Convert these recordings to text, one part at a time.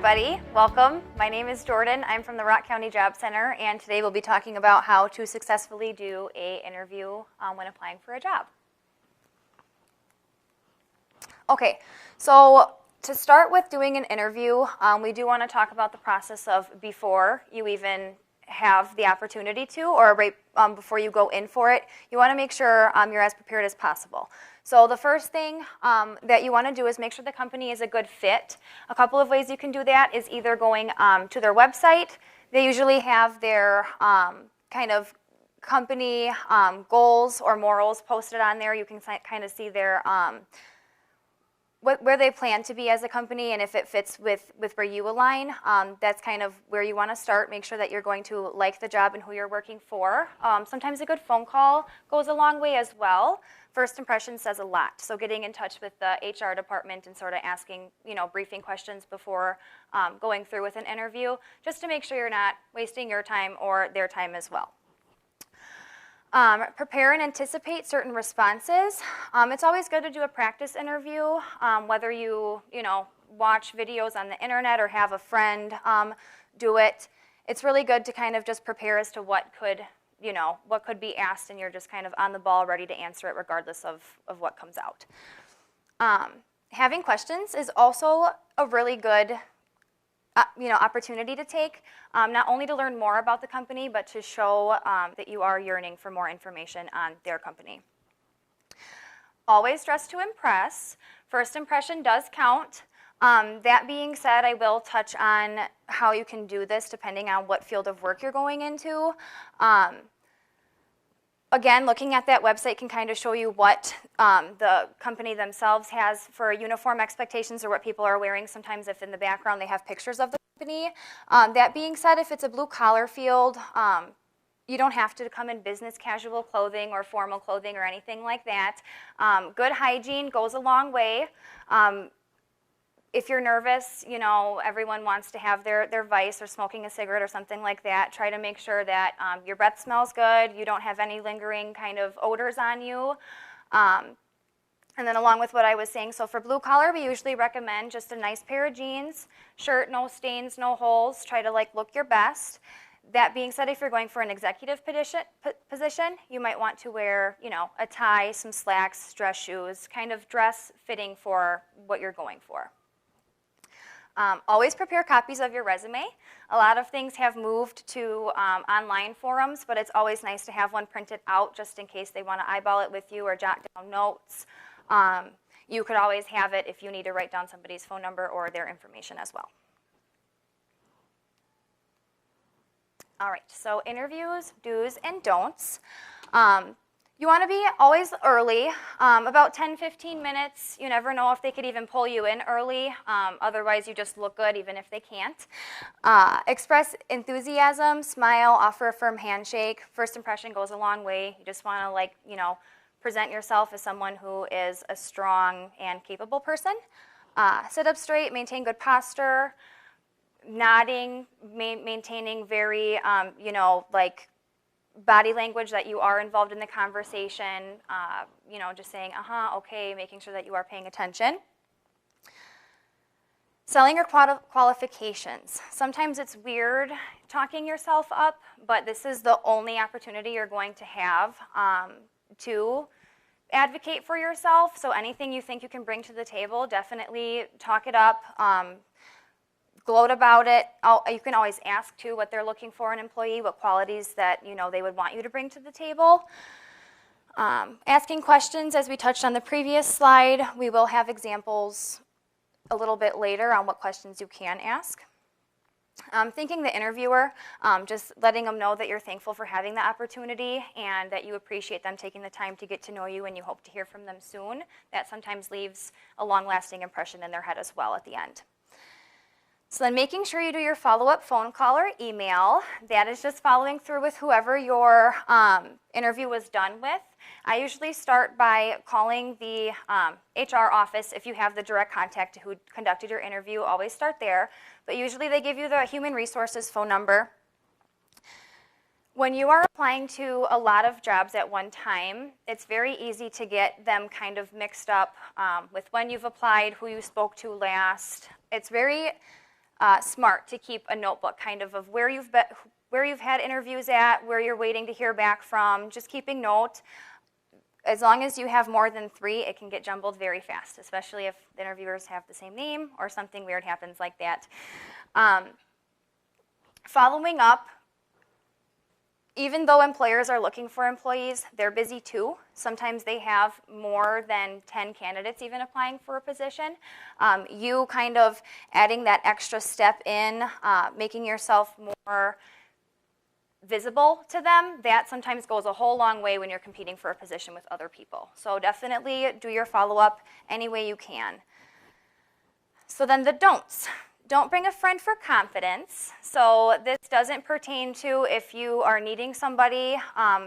everybody. Welcome. My name is Jordan. I'm from the Rock County Job Center, and today we'll be talking about how to successfully do an interview when applying for a job. Okay, so to start with doing an interview, we do want to talk about the process of before you even have the opportunity to, or right before you go in for it. You want to make sure you're as prepared as possible. So the first thing that you want to do is make sure the company is a good fit. A couple of ways you can do that is either going to their website. They usually have their kind of company goals or morals posted on there. You can kind of see their where they plan to be as a company, and if it fits with where you align. That's kind of where you want to start. Make sure that you're going to like the job and who you're working for. Sometimes a good phone call goes a long way as well. First impression says a lot. So getting in touch with the HR department and sort of asking, briefing questions before going through with an interview, just to make sure you're not wasting your time or their time as well. Prepare and anticipate certain responses. It's always good to do a practice interview, whether you watch videos on the internet or have a friend do it. It's really good to kind of just prepare as to what could be asked, and you're just kind of on the ball ready to answer it regardless of what comes out. Having questions is also a really good opportunity to take, not only to learn more about the company, but to show that you are yearning for more information on their company. Always dress to impress. First impression does count. That being said, I will touch on how you can do this depending on what field of work you're going into. Again, looking at that website can kind of show you what the company themselves has for uniform expectations or what people are wearing. Sometimes if in the background they have pictures of the company. That being said, if it's a blue-collar field, you don't have to come in business casual clothing or formal clothing or anything like that. Good hygiene goes a long way. If you're nervous, everyone wants to have their vice or smoking a cigarette or something like that. Try to make sure that your breath smells good, you don't have any lingering kind of odors on you. And then along with what I was saying, so for blue collar, we usually recommend just a nice pair of jeans, shirt, no stains, no holes. Try to look your best. That being said, if you're going for an executive position, you might want to wear, a tie, some slacks, dress shoes, kind of dress fitting for what you're going for. Always prepare copies of your resume. A lot of things have moved to online forums, but it's always nice to have one printed out just in case they want to eyeball it with you or jot down notes. You could always have it if you need to write down somebody's phone number or their information as well. All right, so interviews, do's and don'ts. You want to be always early, about 10-15 minutes. You never know if they could even pull you in early. Otherwise, you just look good even if they can't. Express enthusiasm, smile, offer a firm handshake. First impression goes a long way. You just want to present yourself as someone who is a strong and capable person. Sit up straight, maintain good posture, nodding, maintaining very, body language that you are involved in the conversation, just saying, okay, making sure that you are paying attention. Selling your qualifications. Sometimes it's weird talking yourself up, but this is the only opportunity you're going to have to advocate for yourself. So anything you think you can bring to the table, definitely talk it up. Gloat about it. You can always ask, too, what they're looking for in an employee, what qualities that they would want you to bring to the table. Asking questions, as we touched on the previous slide, we will have examples a little bit later on what questions you can ask. Thanking the interviewer, just letting them know that you're thankful for having the opportunity and that you appreciate them taking the time to get to know you and you hope to hear from them soon. That sometimes leaves a long-lasting impression in their head as well at the end. So then making sure you do your follow-up phone call or email. That is just following through with whoever your interview was done with. I usually start by calling the HR office. If you have the direct contact who conducted your interview, always start there. But usually they give you the human resources phone number. When you are applying to a lot of jobs at one time, it's very easy to get them kind of mixed up with when you've applied, who you spoke to last. It's very smart to keep a notebook kind of where you've been, where you've had interviews at, where you're waiting to hear back from, just keeping note. As long as you have more than 3, it can get jumbled very fast, especially if the interviewers have the same name or something weird happens like that. Following up, even though employers are looking for employees, they're busy too. Sometimes they have more than 10 candidates even applying for a position. You kind of adding that extra step in, making yourself more visible to them, that sometimes goes a whole long way when you're competing for a position with other people. So definitely do your follow-up any way you can. So then the don'ts. Don't bring a friend for confidence. So this doesn't pertain to if you are needing somebody.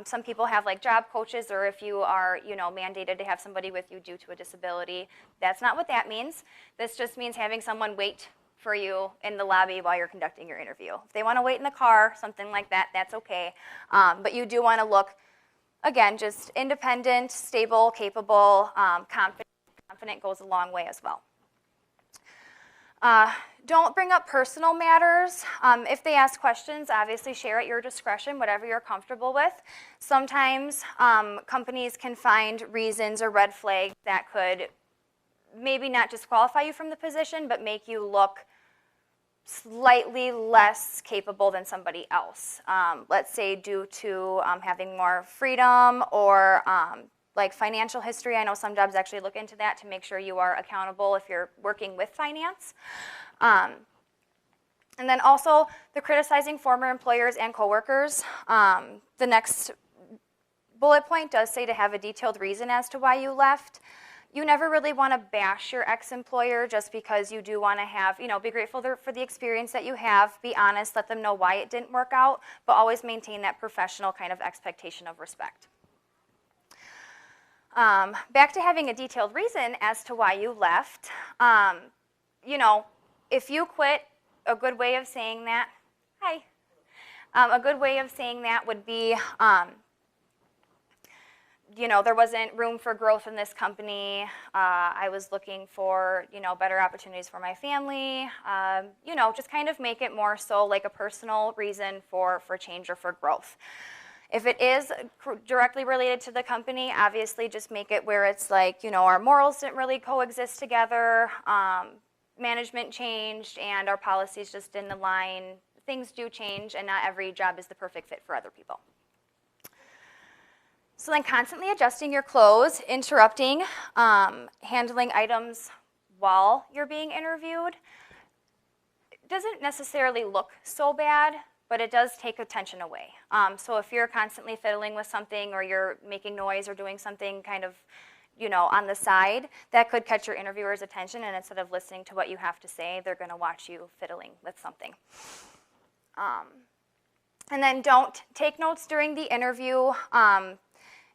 Some people have like job coaches, or if you are, mandated to have somebody with you due to a disability. That's not what that means. This just means having someone wait for you in the lobby while you're conducting your interview. If they want to wait in the car, something like that, that's okay. But you do want to look, again, just independent, stable, capable, confident. Confident goes a long way as well. Don't bring up personal matters. If they ask questions, obviously share at your discretion, whatever you're comfortable with. Sometimes companies can find reasons or red flags that could maybe not disqualify you from the position, but make you look slightly less capable than somebody else. Let's say due to having more freedom or like financial history. I know some jobs actually look into that to make sure you are accountable if you're working with finance. And then also the criticizing former employers and coworkers. The next bullet point does say to have a detailed reason as to why you left. You never really want to bash your ex-employer just because you do want to have, be grateful for the experience that you have, be honest, let them know why it didn't work out, but always maintain that professional kind of expectation of respect. Back to having a detailed reason as to why you left. If you quit, a good way of saying that, a good way of saying that would be, there wasn't room for growth in this company. I was looking for, better opportunities for my family. Just kind of make it more so like a personal reason for change or for growth. If it is directly related to the company, obviously just make it where it's like, our morals didn't really coexist together, management changed, and our policies just didn't align. Things do change, and not every job is the perfect fit for other people. So then constantly adjusting your clothes, interrupting, handling items while you're being interviewed. It doesn't necessarily look so bad, but it does take attention away. So if you're constantly fiddling with something or you're making noise or doing something kind of, on the side, that could catch your interviewer's attention, and instead of listening to what you have to say, they're going to watch you fiddling with something. And then don't take notes during the interview.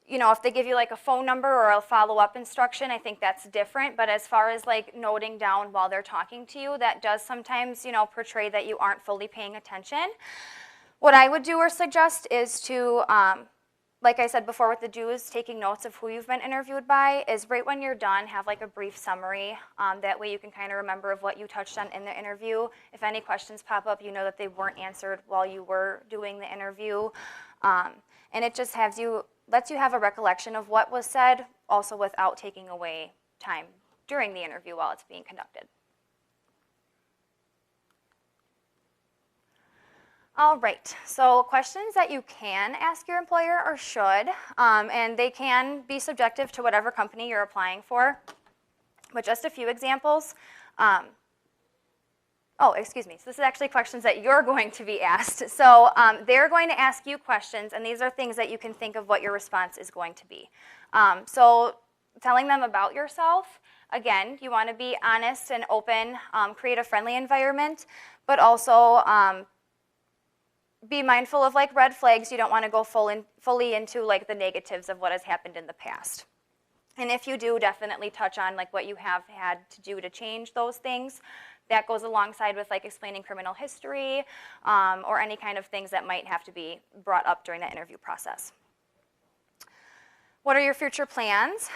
If they give you like a phone number or a follow-up instruction, I think that's different. But as far as like noting down while they're talking to you, that does sometimes, portray that you aren't fully paying attention. What I would do or suggest is to, like I said before with the do's, taking notes of who you've been interviewed by, is right when you're done, have like a brief summary. That way you can kind of remember of what you touched on in the interview. If any questions pop up, you know that they weren't answered while you were doing the interview. And it just lets you have a recollection of what was said, also without taking away time during the interview while it's being conducted. All right, so questions that you can ask your employer or should, and they can be subjective to whatever company you're applying for, but just a few examples. So this is actually questions that you're going to be asked. So they're going to ask you questions, and these are things that you can think of what your response is going to be. So telling them about yourself, again, you want to be honest and open, create a friendly environment, but also be mindful of like red flags. You don't want to go fully into like the negatives of what has happened in the past. And if you do, definitely touch on like what you have had to do to change those things. That goes alongside with like explaining criminal history or any kind of things that might have to be brought up during the interview process. What are your future plans?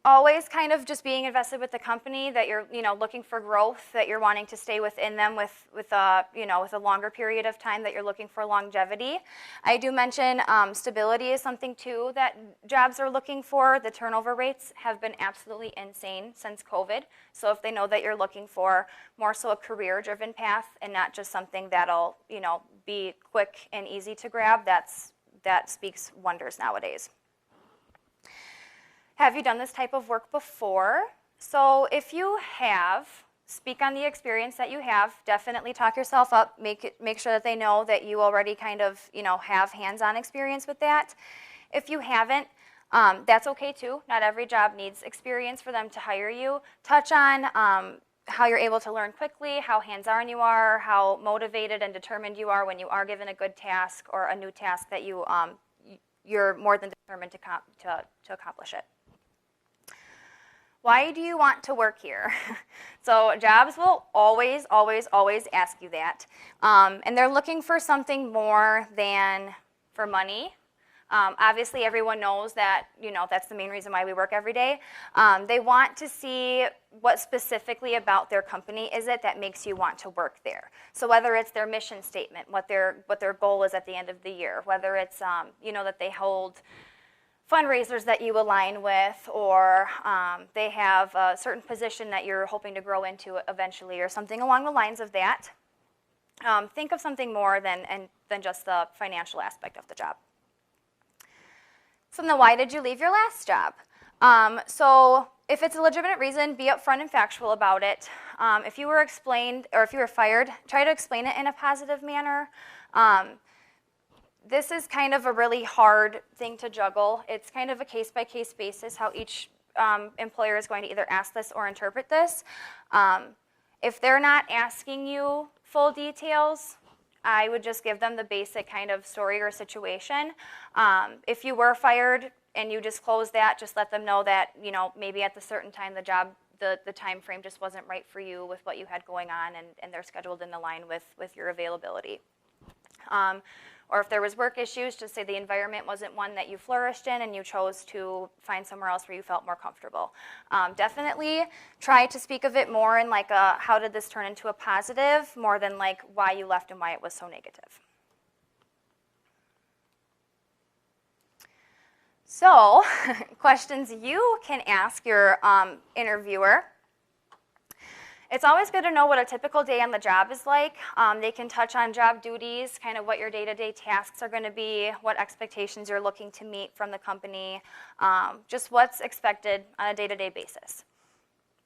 always kind of just being invested with the company, that you're, looking for growth, that you're wanting to stay within them with a longer period of time, that you're looking for longevity. I do mention stability is something too that jobs are looking for. The turnover rates have been absolutely insane since COVID. So if they know that you're looking for more so a career-driven path and not just something that'll, be quick and easy to grab, that speaks wonders nowadays. Have you done this type of work before? So if you have, speak on the experience that you have. Definitely talk yourself up. Make sure that they know that you already kind of, have hands-on experience with that. If you haven't, that's okay too. Not every job needs experience for them to hire you. Touch on how you're able to learn quickly, how hands-on you are, how motivated and determined you are when you are given a good task or a new task that you're more than determined to accomplish it. Why do you want to work here? So jobs will always, always, always ask you that. And they're looking for something more than for money. Obviously, everyone knows that, that's the main reason why we work every day. They want to see what specifically about their company is it that makes you want to work there. So whether it's their mission statement, what their goal is at the end of the year, whether it's, that they hold fundraisers that you align with, or they have a certain position that you're hoping to grow into eventually, or something along the lines of that. Think of something more than just the financial aspect of the job. So now, why did you leave your last job? So if it's a legitimate reason, be upfront and factual about it. If you were fired, try to explain it in a positive manner. This is kind of a really hard thing to juggle. It's kind of a case-by-case basis how each employer is going to either ask this or interpret this. If they're not asking you full details, I would just give them the basic kind of story or situation. If you were fired and you disclose that, just let them know that, maybe at the certain time the time frame just wasn't right for you with what you had going on, and they're scheduled in the line with your availability. Or if there was work issues, just say the environment wasn't one that you flourished in and you chose to find somewhere else where you felt more comfortable. Definitely try to speak of it more in like a how did this turn into a positive, more than like why you left and why it was so negative. So, questions you can ask your interviewer. It's always good to know what a typical day on the job is like. They can touch on job duties, kind of what your day-to-day tasks are going to be, what expectations you're looking to meet from the company, just what's expected on a day-to-day basis.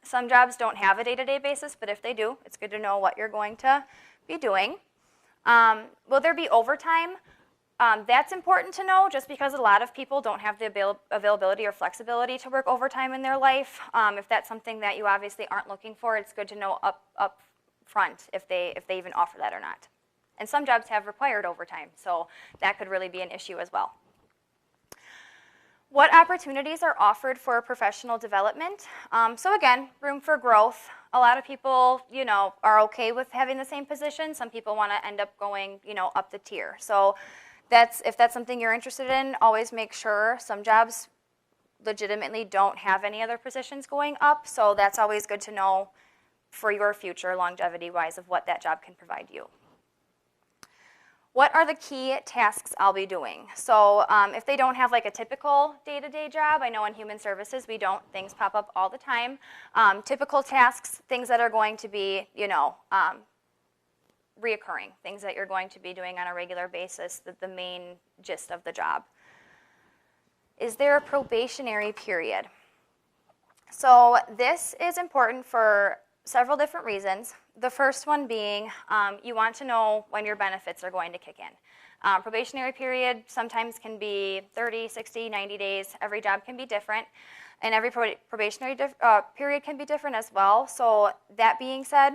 Some jobs don't have a day-to-day basis, but if they do, it's good to know what you're going to be doing. Will there be overtime? That's important to know just because a lot of people don't have the availability or flexibility to work overtime in their life. If that's something that you obviously aren't looking for, it's good to know up front if they even offer that or not. And some jobs have required overtime, so that could really be an issue as well. What opportunities are offered for professional development? So again, room for growth. A lot of people, are okay with having the same position. Some people want to end up going, up the tier. So if that's something you're interested in, always make sure. Some jobs legitimately don't have any other positions going up, so that's always good to know for your future longevity-wise of what that job can provide you. What are the key tasks I'll be doing? So if they don't have like a typical day-to-day job, I know in human services things pop up all the time. Typical tasks, things that are going to be, reoccurring, things that you're going to be doing on a regular basis, the main gist of the job. Is there a probationary period? So this is important for several different reasons. The first one being you want to know when your benefits are going to kick in. Probationary period sometimes can be 30, 60, 90 days. Every job can be different, and every probationary period can be different as well. So that being said,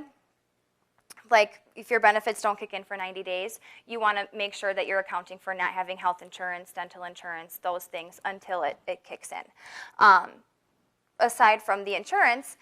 like if your benefits don't kick in for 90 days, you want to make sure that you're accounting for not having health insurance, dental insurance, those things until it kicks in. Aside from the insurance,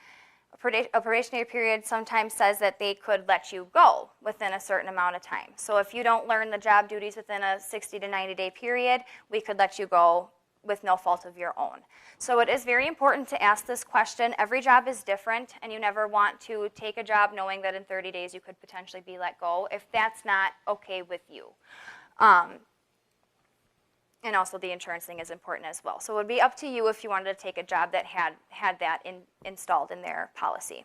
a probationary period sometimes says that they could let you go within a certain amount of time. So if you don't learn the job duties within a 60 to 90 day period, we could let you go with no fault of your own. So it is very important to ask this question. Every job is different, and you never want to take a job knowing that in 30 days you could potentially be let go if that's not okay with you. And also the insurance thing is important as well. So it would be up to you if you wanted to take a job that had that installed in their policy.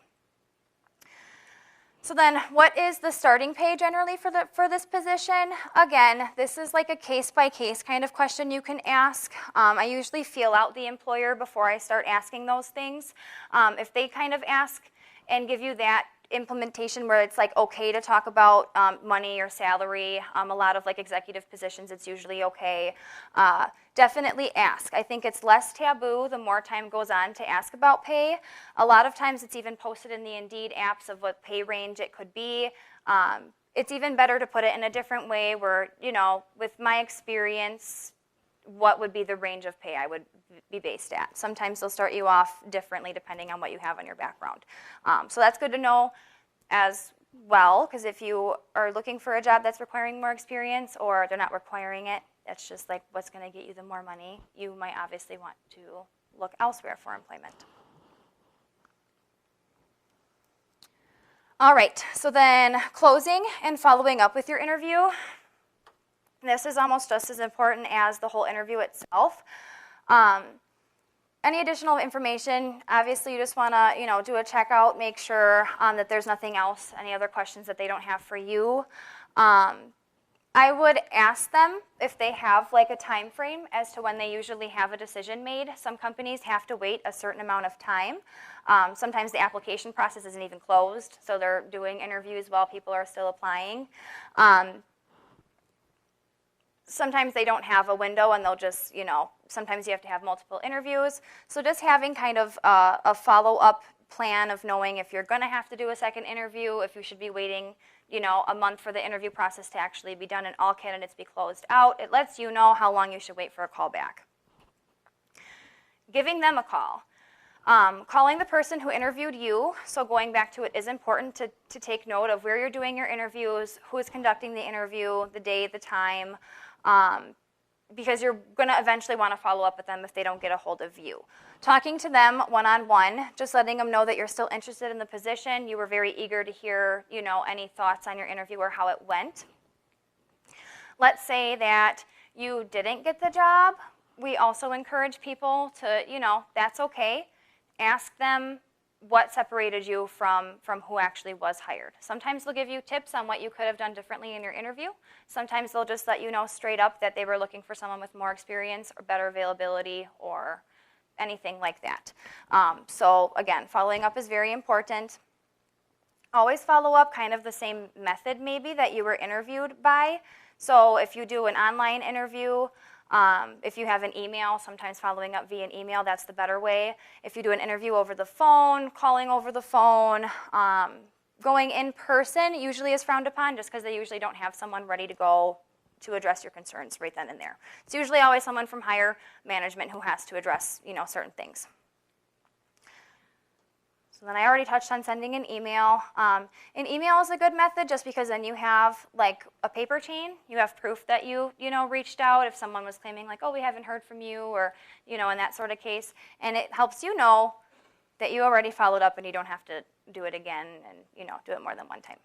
So then, what is the starting pay generally for this position? Again, this is like a case-by-case kind of question you can ask. I usually feel out the employer before I start asking those things. If they kind of ask and give you that implementation where it's like okay to talk about money or salary, a lot of like executive positions, it's usually okay. Definitely ask. I think it's less taboo the more time goes on to ask about pay. A lot of times it's even posted in the Indeed apps of what pay range it could be. It's even better to put it in a different way where, you know, with my experience, what would be the range of pay I would be based at. Sometimes they'll start you off differently depending on what you have on your background. So that's good to know as well, because if you are looking for a job that's requiring more experience or they're not requiring it, that's just like what's going to get you the more money, you might obviously want to look elsewhere for employment. All right, so then closing and following up with your interview. This is almost just as important as the whole interview itself. Any additional information, obviously you just want to do a checkout, make sure that there's nothing else, any other questions that they don't have for you. I would ask them if they have like a time frame as to when they usually have a decision made. Some companies have to wait a certain amount of time. Sometimes the application process isn't even closed, so they're doing interviews while people are still applying. Sometimes they don't have a window and they'll just, sometimes you have to have multiple interviews. So just having kind of a follow-up plan of knowing if you're going to have to do a second interview, if you should be waiting, a month for the interview process to actually be done and all candidates be closed out. It lets you know how long you should wait for a call back. Giving them a call. Calling the person who interviewed you, so going back to it is important to take note of where you're doing your interviews, who is conducting the interview, the day, the time, because you're going to eventually want to follow up with them if they don't get a hold of you. Talking to them one-on-one, just letting them know that you're still interested in the position, you were very eager to hear, any thoughts on your interview or how it went. Let's say that you didn't get the job. We also encourage people to, that's okay. Ask them what separated you from who actually was hired. Sometimes they'll give you tips on what you could have done differently in your interview. Sometimes they'll just let you know straight up that they were looking for someone with more experience or better availability or anything like that. So again, following up is very important. Always follow up kind of the same method maybe that you were interviewed by. So if you do an online interview, if you have an email, sometimes following up via an email, that's the better way. If you do an interview over the phone, calling over the phone, going in person usually is frowned upon just because they usually don't have someone ready to go to address your concerns right then and there. It's usually always someone from higher management who has to address, certain things. So then I already touched on sending an email. An email is a good method just because then you have like a paper chain. You have proof that you reached out if someone was claiming like, oh, we haven't heard from you or, in that sort of case. And it helps you know that you already followed up and you don't have to do it again and, do it more than one time.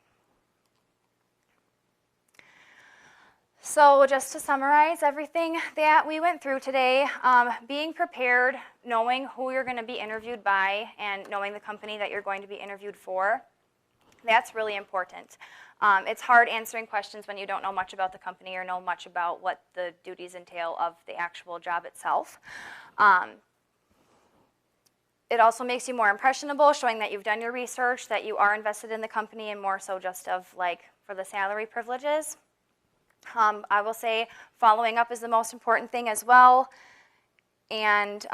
So just to summarize everything that we went through today, being prepared, knowing who you're going to be interviewed by, and knowing the company that you're going to be interviewed for, that's really important. It's hard answering questions when you don't know much about the company or know much about what the duties entail of the actual job itself. It also makes you more impressionable, showing that you've done your research, that you are invested in the company, and more so just of like for the salary privileges. I will say following up is the most important thing as well, and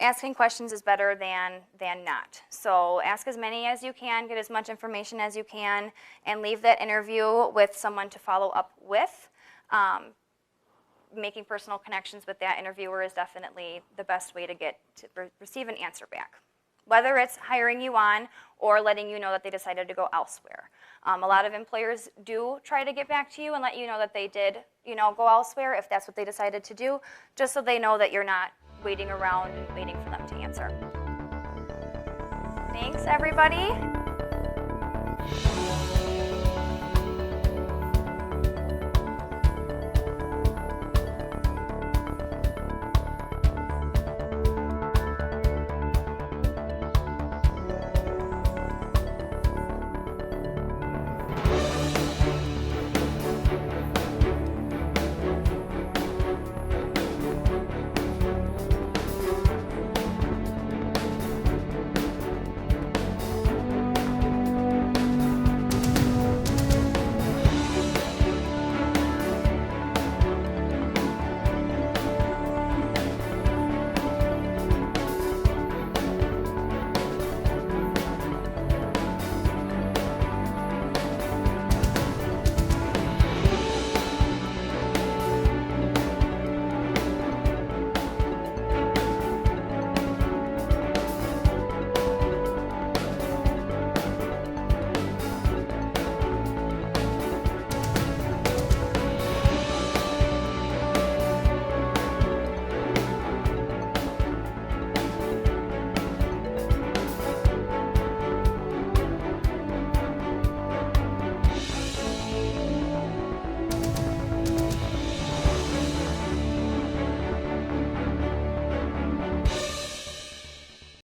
asking questions is better than not. So ask as many as you can, get as much information as you can, and leave that interview with someone to follow up with. Making personal connections with that interviewer is definitely the best way to receive an answer back. whether it's hiring you on or letting you know that they decided to go elsewhere. A lot of employers do try to get back to you and let you know that they did, go elsewhere if that's what they decided to do, just so they know that you're not waiting around and waiting for them to answer. Thanks, everybody.